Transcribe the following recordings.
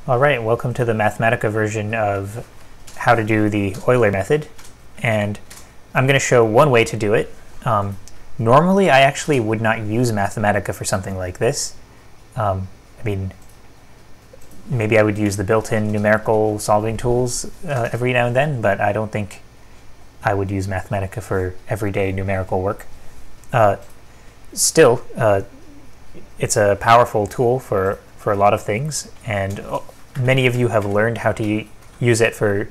All right, welcome to the Mathematica version of how to do the Euler method, and I'm going to show one way to do it. Normally, I actually would not use Mathematica for something like this. I mean, maybe I would use the built-in numerical solving tools every now and then, but I don't think I would use Mathematica for everyday numerical work. Still, it's a powerful tool for a lot of things, and many of you have learned how to use it for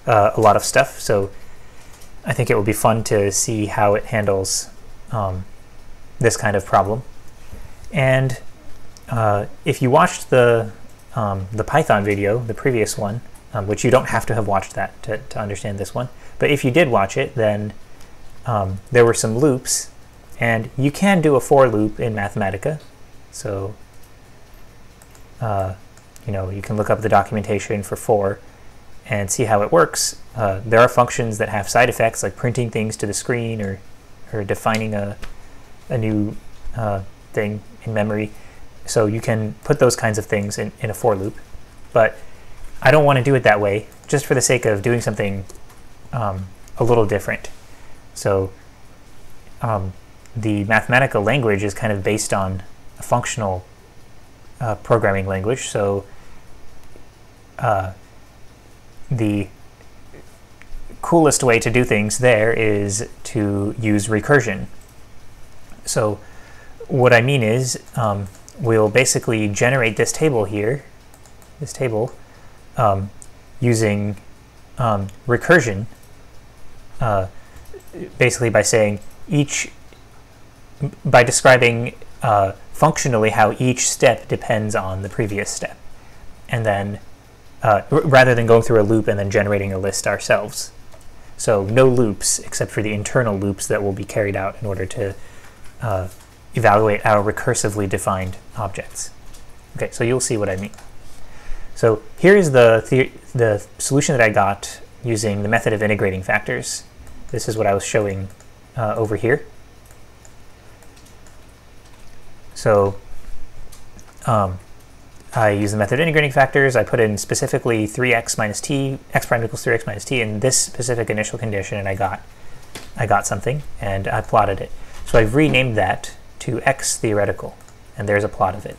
a lot of stuff, so I think it will be fun to see how it handles this kind of problem. And if you watched the Python video, the previous one, which you don't have to have watched that to understand this one, but if you did watch it, then there were some loops, and you can do a for loop in Mathematica. So you can look up the documentation for and see how it works. There are functions that have side effects, like printing things to the screen or defining a new thing in memory. So you can put those kinds of things in a for loop. But I don't want to do it that way, just for the sake of doing something a little different. So the Mathematica language is kind of based on a functional programming language. So the coolest way to do things there is to use recursion. So what I mean is we'll basically generate this table here, using recursion, basically by describing functionally how each step depends on the previous step, and then rather than going through a loop and then generating a list ourselves. So no loops except for the internal loops that will be carried out in order to evaluate our recursively defined objects. Okay, so you'll see what I mean. So here's the solution that I got using the method of integrating factors. This is what I was showing over here. So I use the method of integrating factors. I put in specifically 3x minus t, x prime equals 3x minus t in this specific initial condition, and I got something, and I plotted it. So I've renamed that to x theoretical, and there's a plot of it.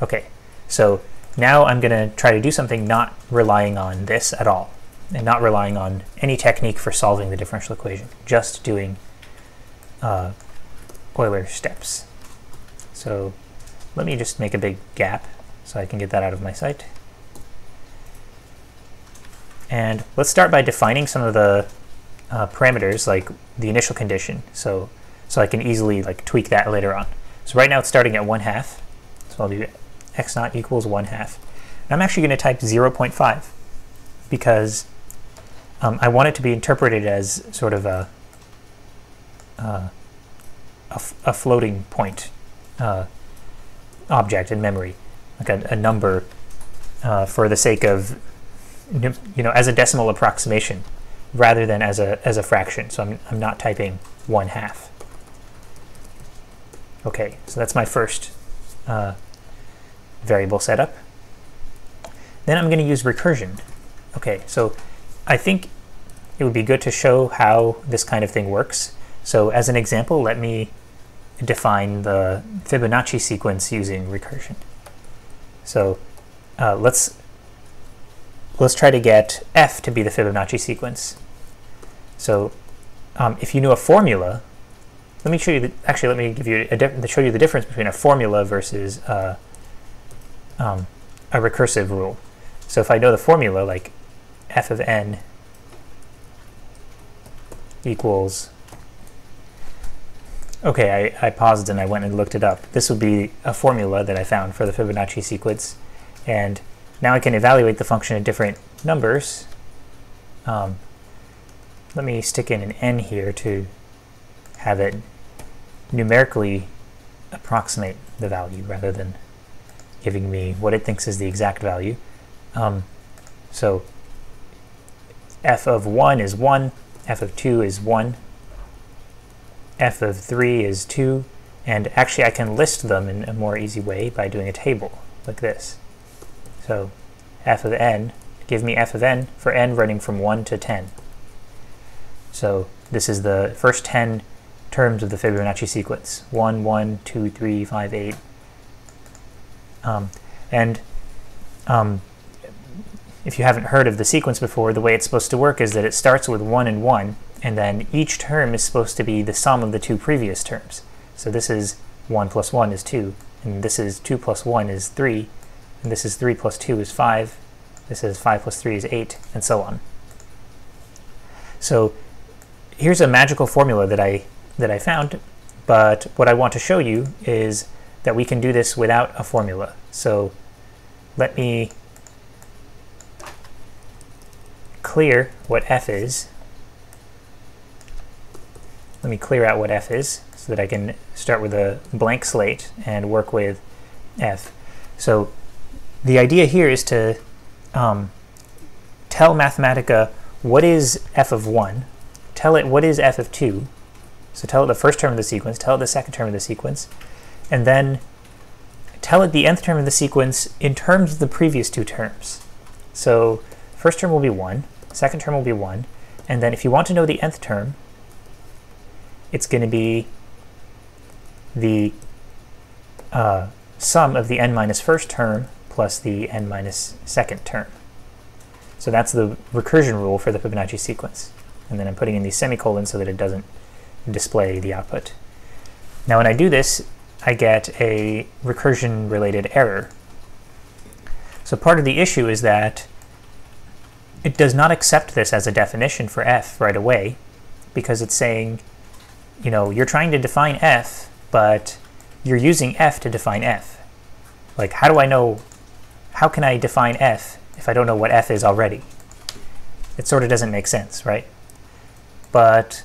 Okay, so now I'm going to try to do something not relying on this at all, and not relying on any technique for solving the differential equation, just doing Euler steps. So let me just make a big gap so I can get that out of my sight. And let's start by defining some of the parameters, like the initial condition, so I can easily tweak that later on. So right now it's starting at 1/2, so I'll do x naught equals 1/2. And I'm actually going to type 0.5 because I want it to be interpreted as sort of a floating point object in memory, like a number for the sake of, as a decimal approximation rather than as a fraction. So I'm not typing 1/2. Okay, so that's my first variable setup. Then I'm going to use recursion. Okay, so I think it would be good to show how this kind of thing works. So as an example, let me define the Fibonacci sequence using recursion. So let's try to get f to be the Fibonacci sequence. So if you knew a formula, let me show you. Let me give you show you the difference between a formula versus a recursive rule. So if I know the formula, like f of n equals. Okay, I paused and I went and looked it up. This would be a formula that I found for the Fibonacci sequence, and now I can evaluate the function at different numbers. Let me stick in an n here to have it numerically approximate the value rather than giving me what it thinks is the exact value. So f of 1 is 1, f of 2 is 1, f of 3 is 2, and actually I can list them in a more easy way by doing a table like this. So f of n, give me f of n for n running from 1 to 10. So this is the first 10 terms of the Fibonacci sequence. 1, 1, 2, 3, 5, 8. If you haven't heard of the sequence before, the way it's supposed to work is that it starts with 1 and 1, and then each term is supposed to be the sum of the two previous terms. So this is 1 plus 1 is 2, and this is 2 plus 1 is 3, and this is 3 plus 2 is 5, this is 5 plus 3 is 8, and so on. So here's a magical formula that I found, but what I want to show you is that we can do this without a formula. So let me clear what f is. Let me clear out what f is so that I can start with a blank slate and work with f. So the idea here is to tell Mathematica what is f of 1, tell it what is f of 2, so tell it the first term of the sequence, tell it the second term of the sequence, and then tell it the nth term of the sequence in terms of the previous two terms. So first term will be 1, second term will be 1, and then if you want to know the nth term, it's going to be the sum of the n minus first term plus the n minus second term. So that's the recursion rule for the Fibonacci sequence. And then I'm putting in these semicolons so that it doesn't display the output. Now when I do this, I get a recursion-related error. So part of the issue is that it does not accept this as a definition for f right away, because it's saying, you know, you're trying to define f, but you're using f to define f. Like, how do I know, how can I define f if I don't know what f is already? It sort of doesn't make sense, right? But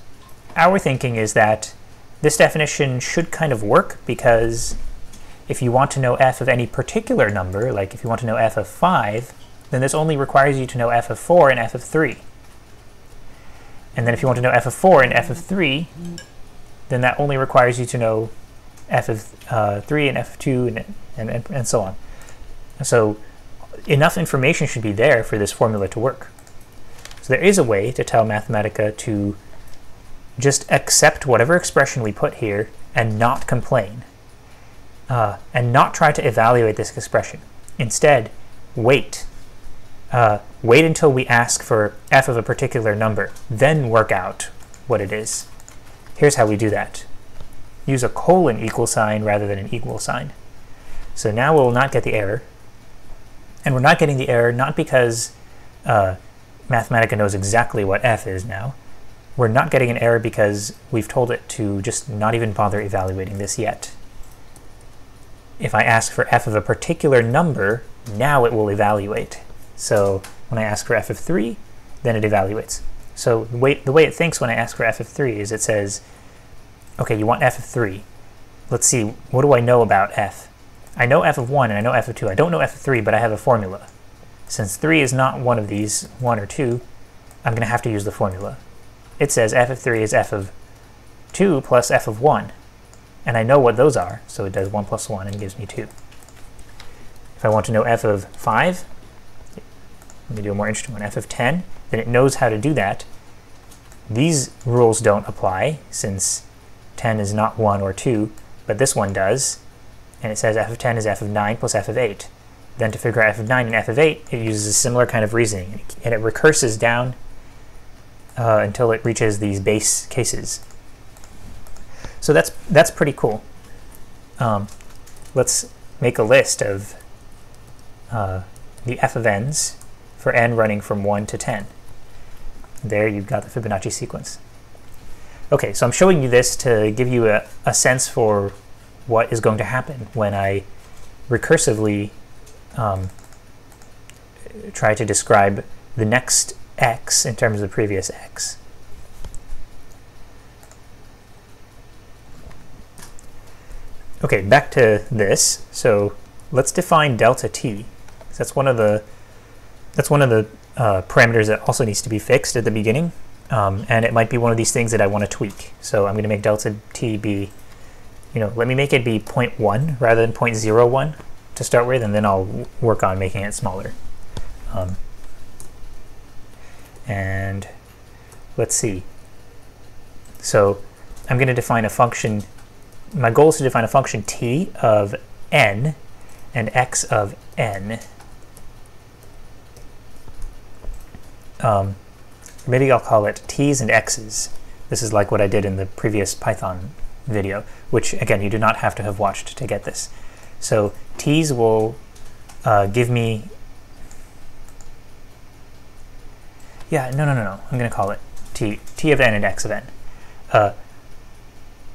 our thinking is that this definition should kind of work, because if you want to know f of any particular number, like if you want to know f of 5, then this only requires you to know f of 4 and f of 3. And then if you want to know f of 4 and f of 3, then that only requires you to know f of 3 and f of 2 and so on. So enough information should be there for this formula to work. So there is a way to tell Mathematica to just accept whatever expression we put here and not complain, and not try to evaluate this expression. Instead, wait. Wait until we ask for f of a particular number, then work out what it is. Here's how we do that. Use a colon equal sign rather than an equal sign. So now we'll not get the error. And we're not getting the error not because Mathematica knows exactly what f is now. We're not getting an error because we've told it to just not even bother evaluating this yet. If I ask for f of a particular number, now it will evaluate. So when I ask for f of 3, then it evaluates. So the way it thinks when I ask for f of 3 is it says, okay, you want f of 3. Let's see, what do I know about f? I know f of 1 and I know f of 2. I don't know f of 3, but I have a formula. Since 3 is not one of these, 1 or 2, I'm going to have to use the formula. It says f of 3 is f of 2 plus f of 1. And I know what those are, so it does 1 plus 1 and gives me 2. If I want to know f of 5, let me do a more interesting one, f of 10, then it knows how to do that. These rules don't apply, since 10 is not 1 or 2, but this one does. And it says f of 10 is f of 9 plus f of 8. Then to figure out f of 9 and f of 8, it uses a similar kind of reasoning, and it recurses down until it reaches these base cases. So that's pretty cool. Let's make a list of the f of n's for n running from 1 to 10. There you've got the Fibonacci sequence. Okay, so I'm showing you this to give you a sense for what is going to happen when I recursively try to describe the next x in terms of the previous x. Okay, back to this. So let's define delta t. That's one of the parameters that also needs to be fixed at the beginning, and it might be one of these things that I want to tweak. So I'm going to make delta t be, let me make it be 0.1 rather than 0.01. to start with, and then I'll work on making it smaller. And let's see. So I'm going to define a function. My goal is to define a function t of n and x of n. Maybe I'll call it t's and x's. This is like what I did in the previous Python video, which again, you do not have to have watched to get this. So t's will give me, no, I'm going to call it t of n and x of n.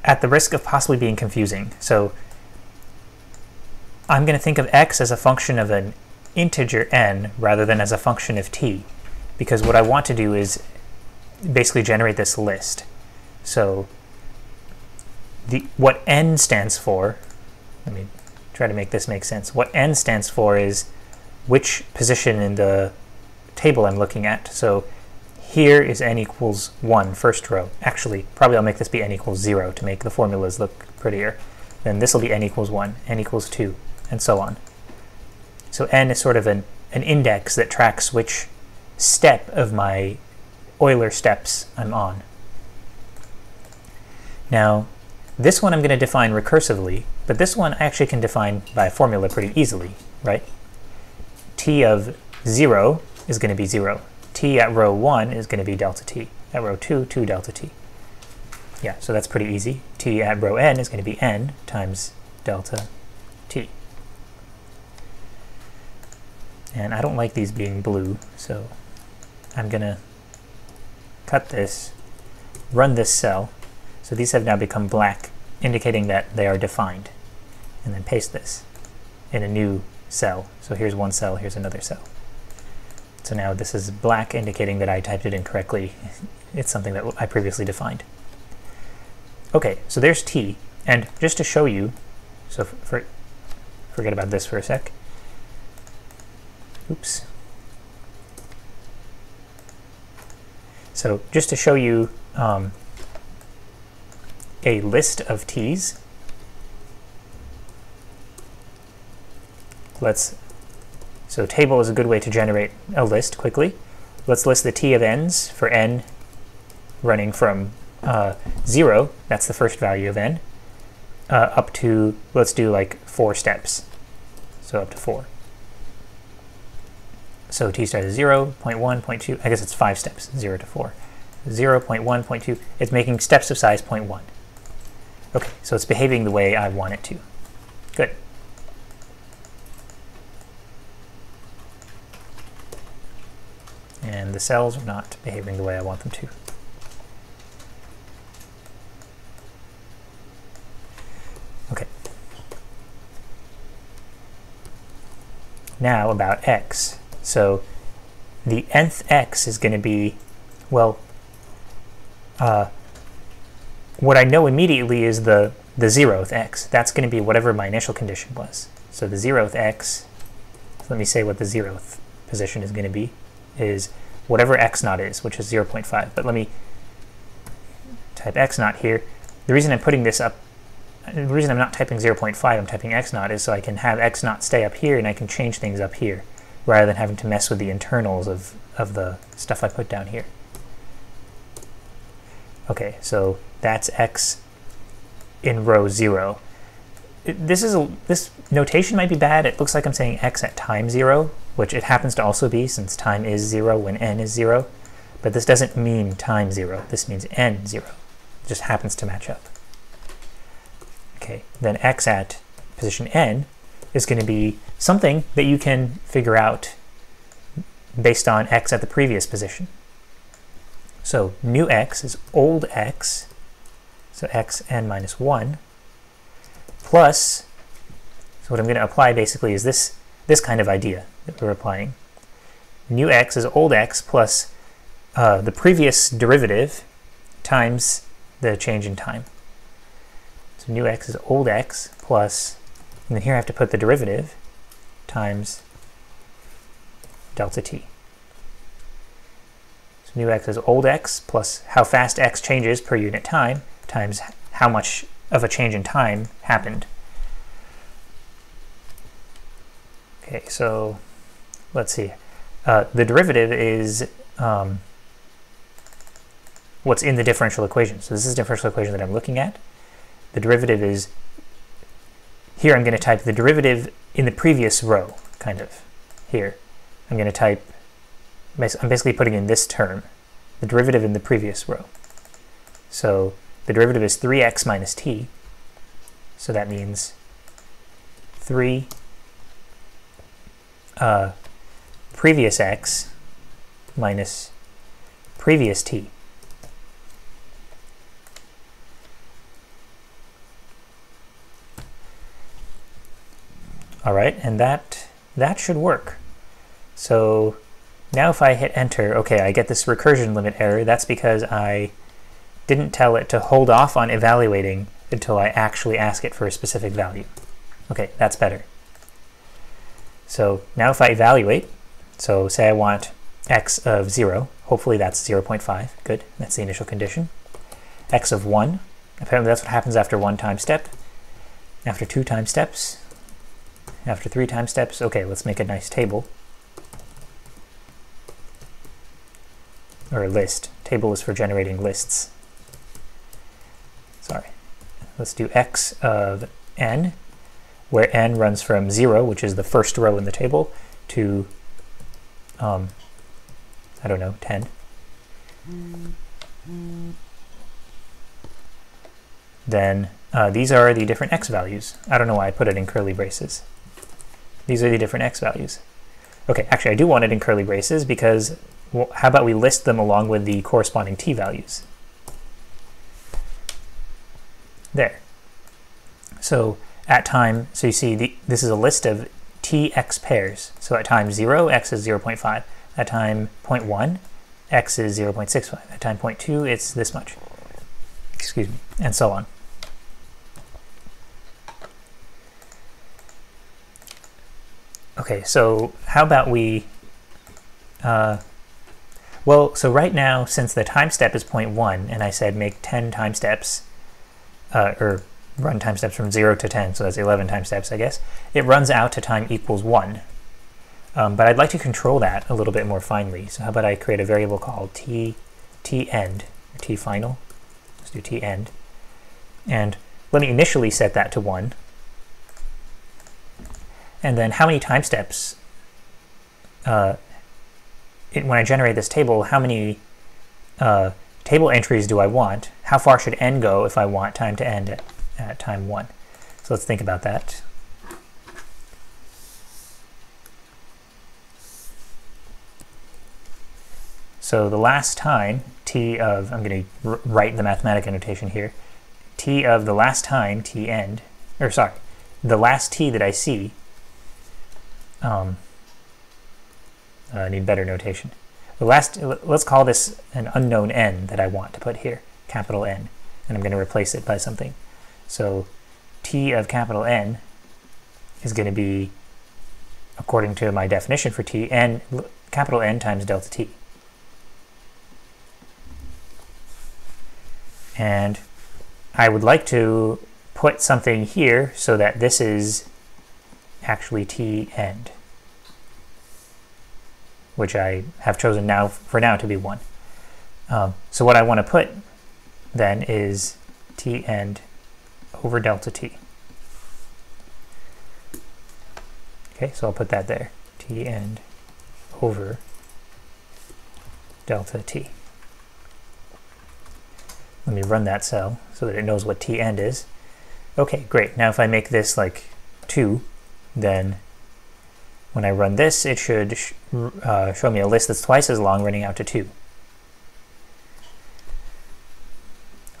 At the risk of possibly being confusing, so I'm going to think of x as a function of an integer n rather than as a function of t, because what I want to do is basically generate this list. So what n stands for, let me try to make this make sense. What n stands for is which position in the table I'm looking at. So here is n equals 1, first row. Actually, probably I'll make this be n equals 0 to make the formulas look prettier. Then this will be n equals 1, n equals 2, and so on. So n is sort of an index that tracks which step of my Euler steps I'm on. Now, this one I'm going to define recursively, but this one I actually can define by a formula pretty easily, right? T of 0 is going to be 0. T at row 1 is going to be delta t. At row 2, 2 delta t. Yeah, so that's pretty easy. T at row n is going to be n times delta t. And I don't like these being blue, so I'm going to cut this, run this cell. So these have now become black, indicating that they are defined. And then paste this in a new cell. So here's one cell, here's another cell. So now this is black, indicating that I typed it incorrectly. It's something that I previously defined. Okay, so there's t. And just to show you, so forget about this for a sec. Oops. So just to show you a list of t's, so table is a good way to generate a list quickly. Let's list the t of n's for n running from 0, that's the first value of n, up to, let's do like 4 steps, so up to 4. So t starts at 0, 0.1, 0.2, I guess it's 5 steps, 0 to 4. 0, 0.1, 0.2, it's making steps of size 0.1. Okay, so it's behaving the way I want it to. Good. And the cells are not behaving the way I want them to. Okay. Now about x. So the nth x is going to be, well, what I know immediately is the 0th x. That's going to be whatever my initial condition was. So the 0th x, let me say what the 0th position is going to be, is whatever x naught is, which is 0.5. But let me type x naught here. The reason I'm putting this up, the reason I'm not typing 0.5, I'm typing x naught, is so I can have x naught stay up here and I can change things up here, rather than having to mess with the internals of the stuff I put down here. Okay, so that's x in row 0. This notation might be bad. It looks like I'm saying x at time 0, which it happens to also be since time is 0 when n is 0. But this doesn't mean time 0. This means n 0. It just happens to match up. Okay, then x at position n is going to be something that you can figure out based on x at the previous position. So new x is old x, so x n minus 1, plus, so what I'm going to apply basically is this kind of idea that we're applying. New x is old x plus the previous derivative times the change in time. So new x is old x plus, and then here I have to put the derivative, times delta t. So new x is old x plus how fast x changes per unit time times how much of a change in time happened. Okay, so let's see. The derivative is what's in the differential equation. So this is the differential equation that I'm looking at. The derivative is, here I'm going to type the derivative in the previous row, kind of. Here, I'm going to type, I'm basically putting in this term, the derivative in the previous row. So the derivative is 3x minus t. So that means 3 previous x minus previous t. All right, and that should work. So now if I hit enter, okay, I get this recursion limit error. That's because I didn't tell it to hold off on evaluating until I actually ask it for a specific value. Okay, that's better. So now if I evaluate, so say I want x of 0, hopefully that's 0.5, good, that's the initial condition. X of 1, apparently that's what happens after 1 time step, after 2 time steps, after 3 time steps. Okay, let's make a nice table. Or a list. Table is for generating lists. Sorry. Let's do x of n, where n runs from 0, which is the first row in the table, to, I don't know, 10. Then these are the different x values. I don't know why I put it in curly braces. These are the different x values. Okay, actually I do want it in curly braces because, well, how about we list them along with the corresponding t values? There. So at time, so you see this is a list of tx pairs. So at time 0, x is 0.5. At time 0.1, x is 0.65. At time 0.2, it's this much. Excuse me, and so on. Okay, so how about we, well, so right now, since the time step is 0.1, and I said make 10 time steps, or run time steps from 0 to 10, so that's 11 time steps, I guess, it runs out to time equals 1. But I'd like to control that a little bit more finely. So how about I create a variable called t_end, or t_final. Let's do t_end. And let me initially set that to 1. And then how many time steps, when I generate this table, how many table entries do I want? How far should n go if I want time to end at time 1? So let's think about that. So the last time, t of, I'm going to write the mathematical notation here, t of the last time, t end, or sorry, the last t that I see, I need better notation. The last, let's call this an unknown n that I want to put here, capital N, and I'm going to replace it by something. So t of capital N is going to be, according to my definition for t, n, capital N times delta t. And I would like to put something here so that this is actually t end, which I have chosen now for now to be 1. So what I want to put then is t end over delta t. Okay, so I'll put that there, t end over delta t. Let me run that cell so that it knows what t end is. Okay, great. Now if I make this like 2, then when I run this, it should show me a list that's twice as long running out to 2.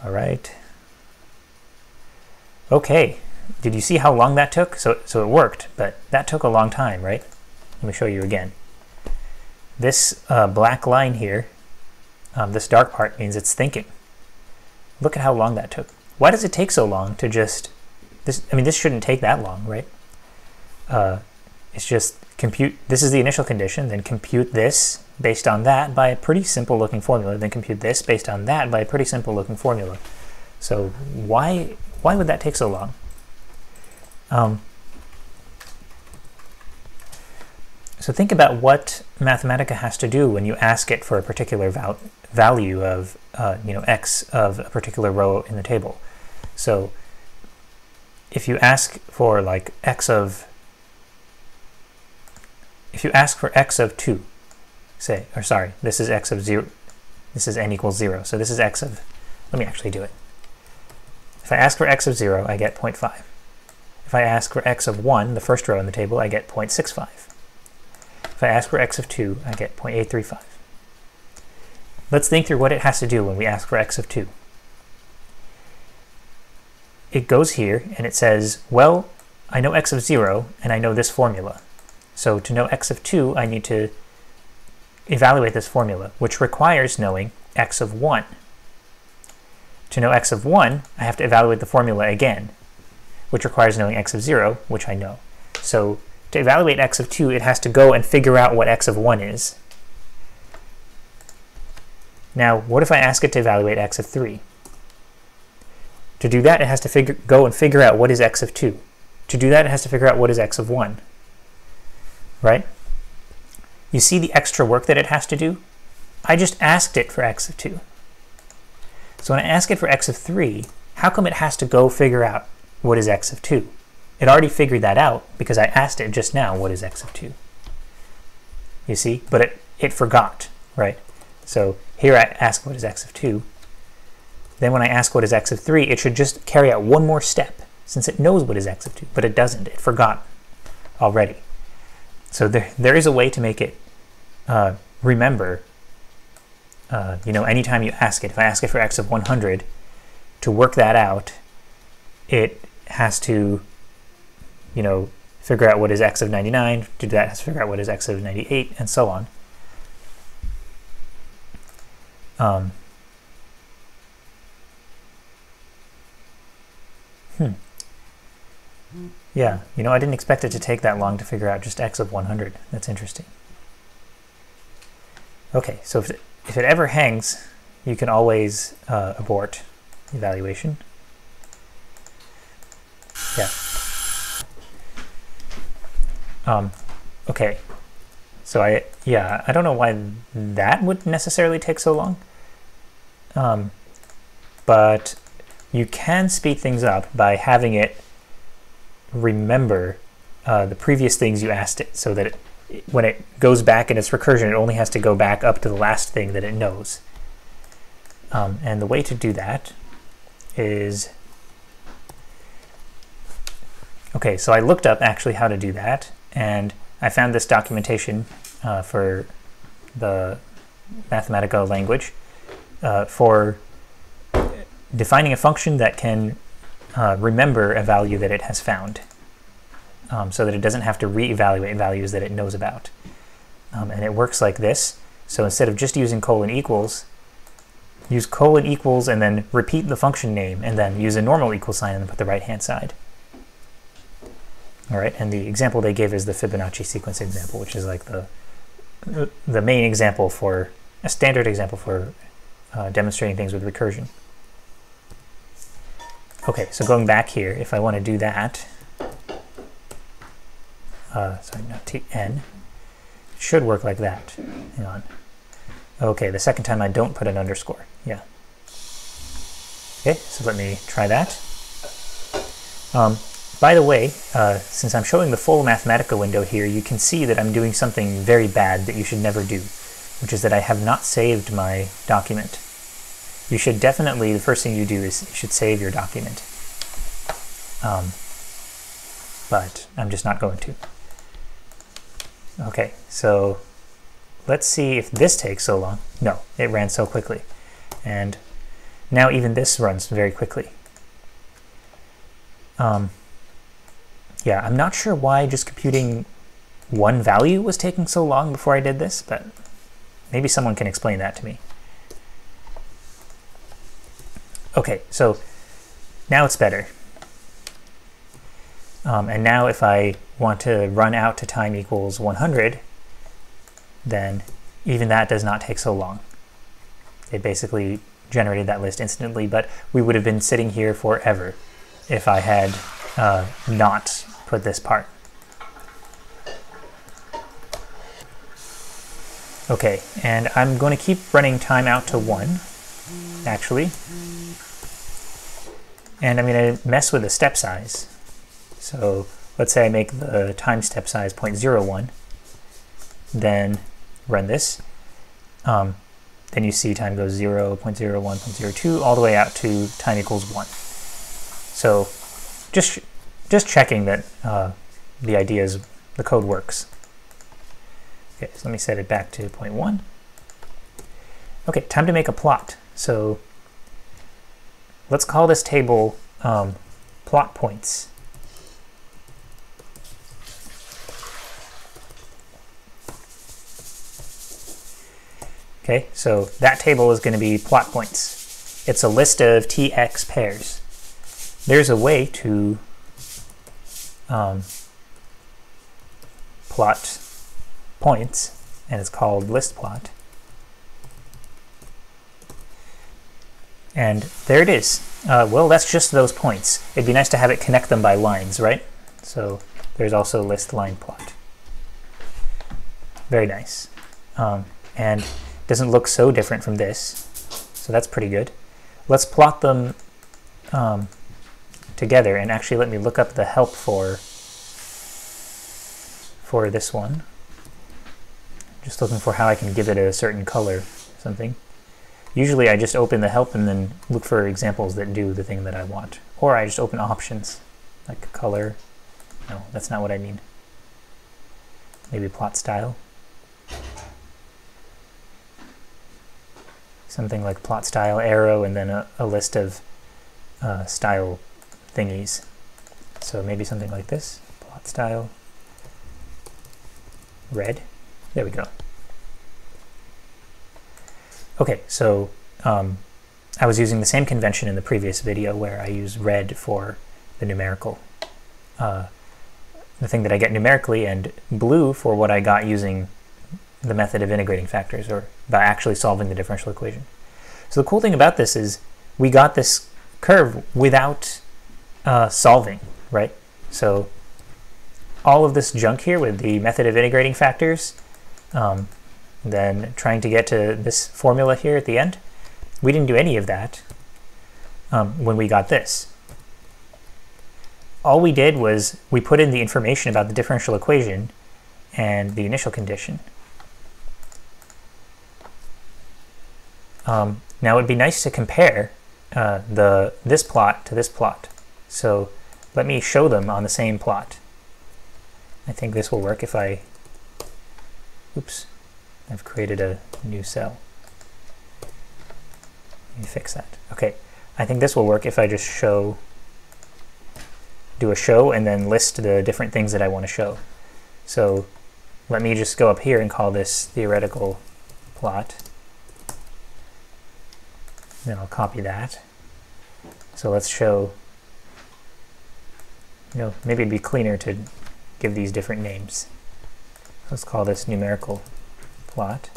All right. Okay, did you see how long that took? So it worked, but that took a long time, right? Let me show you again. This black line here, this dark part, means it's thinking. Look at how long that took. Why does it take so long to just, I mean, this shouldn't take that long, right? It's just compute, this is the initial condition, then compute this based on that by a pretty simple looking formula, then compute this based on that by a pretty simple looking formula. So why would that take so long? So think about what Mathematica has to do when you ask it for a particular value of x of a particular row in the table. So if you ask for like if you ask for x of 2, say, or sorry, this is x of 0, this is n equals 0, so this is x of, let me actually do it. If I ask for x of 0, I get 0.5. If I ask for x of 1, the first row in the table, I get 0.65. If I ask for x of 2, I get 0.835. Let's think through what it has to do when we ask for x of 2. It goes here and it says, well, I know x of 0 and I know this formula. So to know x of 2, I need to evaluate this formula, which requires knowing x of 1. To know x of 1, I have to evaluate the formula again, which requires knowing x of 0, which I know. So to evaluate x of 2, it has to go and figure out what x of 1 is. Now, what if I ask it to evaluate x of 3? To do that, it has to go and figure out what is x of 2. To do that, it has to figure out what is x of 1. Right? You see the extra work that it has to do? I just asked it for x of 2. So when I ask it for x of 3, how come it has to go figure out what is x of 2? It already figured that out because I asked it just now what is x of 2. You see? But it forgot, right? So here I ask what is x of 2. Then when I ask what is x of 3, it should just carry out one more step since it knows what is x of 2, but it doesn't. It forgot already. So there is a way to make it remember, anytime you ask it. If I ask it for x of 100, to work that out, it has to, figure out what is x of 99. To do that, it has to figure out what is x of 98, and so on. Yeah, I didn't expect it to take that long to figure out just x of 100. That's interesting. Okay, so if it ever hangs, you can always abort evaluation. Yeah. Okay. So I don't know why that would necessarily take so long. But you can speed things up by having it remember the previous things you asked it, so that when it goes back in its recursion, it only has to go back up to the last thing that it knows. And the way to do that is, okay, so I looked up actually how to do that, and I found this documentation for the Mathematica language for defining a function that can remember a value that it has found, so that it doesn't have to re-evaluate values that it knows about. And it works like this. So instead of just using colon equals, use colon equals and then repeat the function name, and then use a normal equal sign and then put the right-hand side. All right, and the example they give is the Fibonacci sequence example, which is like the main example for, a standard example for demonstrating things with recursion. Okay, so going back here, if I want to do that, sorry, not N, it should work like that. Hang on. Okay, the second time I don't put an underscore. Yeah. Okay, so let me try that. By the way, since I'm showing the full Mathematica window here, you can see that I'm doing something very bad that you should never do, which is that I have not saved my document. You should definitely, the first thing you do is you should save your document. But I'm just not going to. Okay, so let's see if this takes so long. No, it ran so quickly. And now even this runs very quickly. Yeah, I'm not sure why just computing one value was taking so long before I did this, but maybe someone can explain that to me. Okay, so now it's better. And now if I want to run out to time equals 100, then even that does not take so long. It basically generated that list instantly, but we would have been sitting here forever if I had not put this part. Okay, and I'm going to keep running time out to 1, actually. And I'm going to mess with the step size. So let's say I make the time step size 0.01, then run this. Then you see time goes 0, 0.01, 0.02, all the way out to time equals 1. So just checking that the idea is the code works. Okay, so let me set it back to 0.1. Okay, time to make a plot. So let's call this table plot points. Okay, so that table is going to be plot points. It's a list of tx pairs. There's a way to plot points, and it's called list plot. And there it is. Well, that's just those points. It'd be nice to have it connect them by lines, right? So there's also list line plot. Very nice. And doesn't look so different from this, so that's pretty good. Let's plot them together, and actually let me look up the help for this one. Just looking for how I can give it a certain color or something. Usually I just open the help and then look for examples that do the thing that I want. Or I just open options, like color. No, that's not what I mean. Maybe plot style. Something like plot style arrow and then a list of style thingies. So maybe something like this, plot style, red. There we go. Okay, so I was using the same convention in the previous video where I use red for the numerical, the thing that I get numerically, and blue for what I got using the method of integrating factors, or by actually solving the differential equation. So the cool thing about this is we got this curve without solving, right? So all of this junk here with the method of integrating factors, then trying to get to this formula here at the end, we didn't do any of that when we got this. All we did was we put in the information about the differential equation and the initial condition. Now it'd be nice to compare this plot to this plot. So let me show them on the same plot. I think this will work if I, oops, I've created a new cell. Let me fix that. Okay, I think this will work if I just do a show and then list the different things that I want to show. So let me just go up here and call this theoretical plot. Then I'll copy that. So let's show, maybe it'd be cleaner to give these different names. Let's call this numerical plot.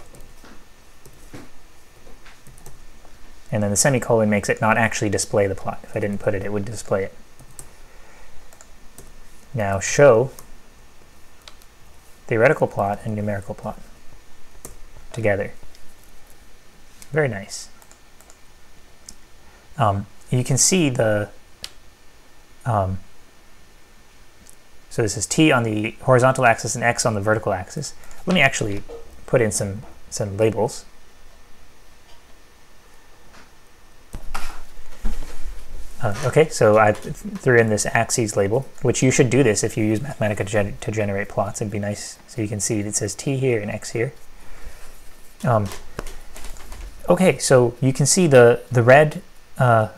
And then the semicolon makes it not actually display the plot. If I didn't put it, it would display it. Now show theoretical plot and numerical plot together. Very nice. You can see the, so this is t on the horizontal axis and x on the vertical axis. Let me actually put in some labels. Okay, so I threw in this axes label, which you should do this if you use Mathematica to generate plots. It'd be nice so you can see it says t here and x here. Okay, so you can see the red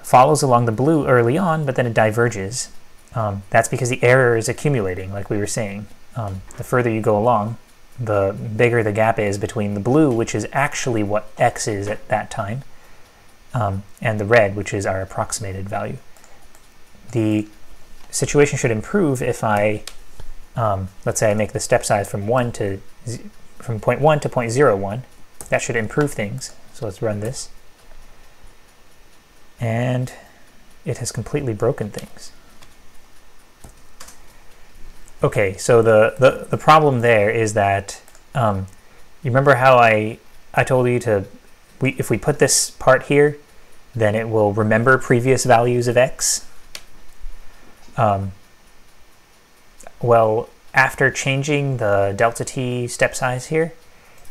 follows along the blue early on, but then it diverges. That's because the error is accumulating, like we were saying. The further you go along, the bigger the gap is between the blue, which is actually what x is at that time, and the red, which is our approximated value. The situation should improve if I, let's say I make the step size from 0.1 to 0.01. That should improve things. So let's run this. And it has completely broken things. Okay, so the problem there is that you remember how I told you to, if we put this part here, then it will remember previous values of x? Well, after changing the delta t step size here,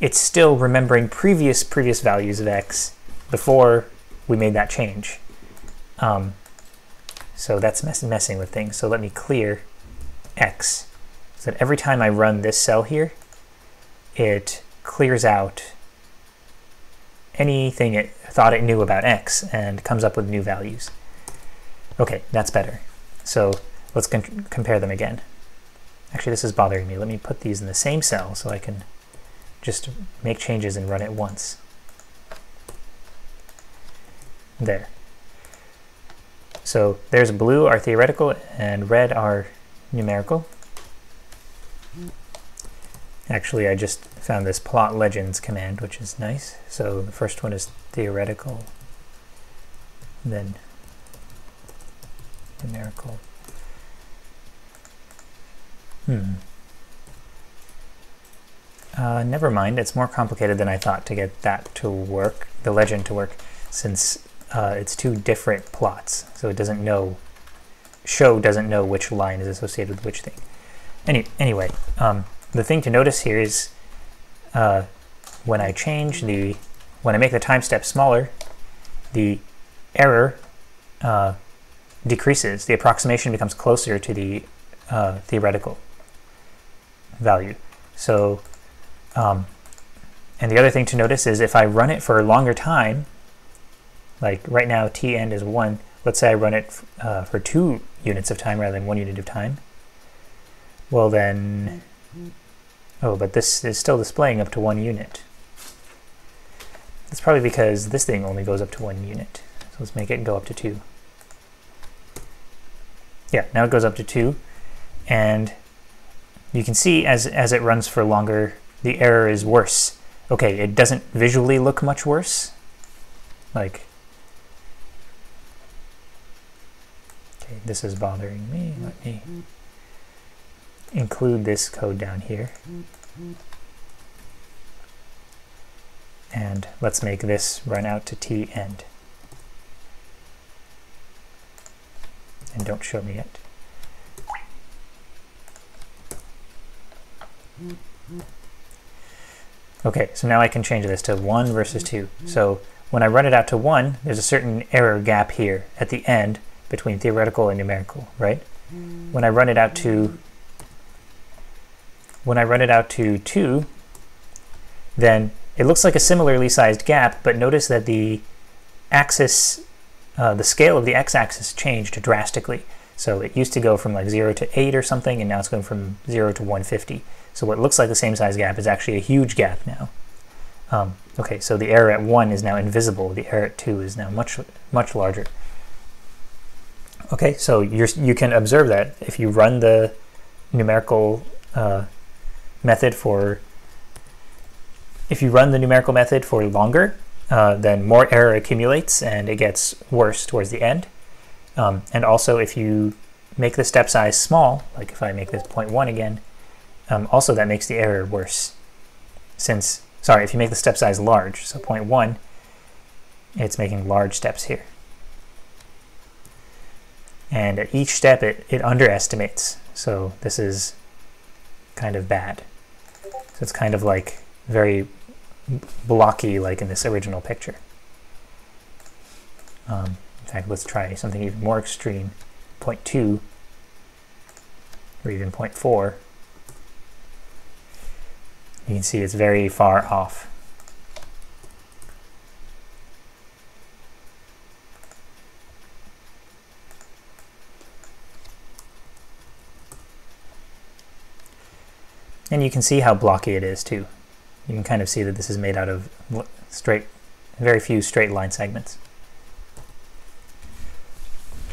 it's still remembering previous values of x before we made that change. So that's messing with things. So let me clear x, so that every time I run this cell here, it clears out anything it thought it knew about x and comes up with new values. Okay, that's better. So let's compare them again. Actually, this is bothering me. Let me put these in the same cell so I can just make changes and run it once. There. So there's blue, our theoretical, and red, our numerical. Actually, I just found this plot legends command, which is nice. So the first one is theoretical, then numerical. Never mind, it's more complicated than I thought to get that to work, the legend to work, since it's two different plots, so it doesn't know, show doesn't know which line is associated with which thing. Anyway, the thing to notice here is when I make the time step smaller, the error decreases. The approximation becomes closer to the theoretical value. So, and the other thing to notice is if I run it for a longer time, like right now t end is 1, let's say I run it for 2 units of time rather than 1 unit of time, well then, oh, but this is still displaying up to 1 unit. That's probably because this thing only goes up to 1 unit. So let's make it go up to 2. Yeah, now it goes up to 2, and you can see as it runs for longer, the error is worse. Okay, it doesn't visually look much worse. Like, okay, this is bothering me. Let me include this code down here. And let's make this run out to t end. And don't show me it. Okay, so now I can change this to 1 versus 2. So when I run it out to 1, there's a certain error gap here at the end between theoretical and numerical, right? When I run it out to 2, then it looks like a similarly sized gap, but notice that the axis, the scale of the x-axis changed drastically. So it used to go from like 0 to 8 or something, and now it's going from 0 to 150. So what looks like the same size gap is actually a huge gap now. Okay, so the error at 1 is now invisible. The error at 2 is now much larger. Okay, so you can observe that if you run the numerical method for longer, then more error accumulates and it gets worse towards the end. And also if you make the step size small, like if I make this 0.1 again, also that makes the error worse. If you make the step size large, so 0.1, it's making large steps here. And at each step it underestimates, so this is kind of bad. So it's kind of like very blocky like in this original picture. In fact, let's try something even more extreme, 0.2 or even 0.4. You can see it's very far off. And you can see how blocky it is too. You can kind of see that this is made out of very few straight line segments.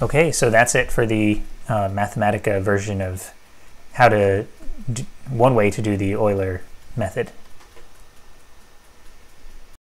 Okay, so that's it for the Mathematica version of how to one way to do the Euler method.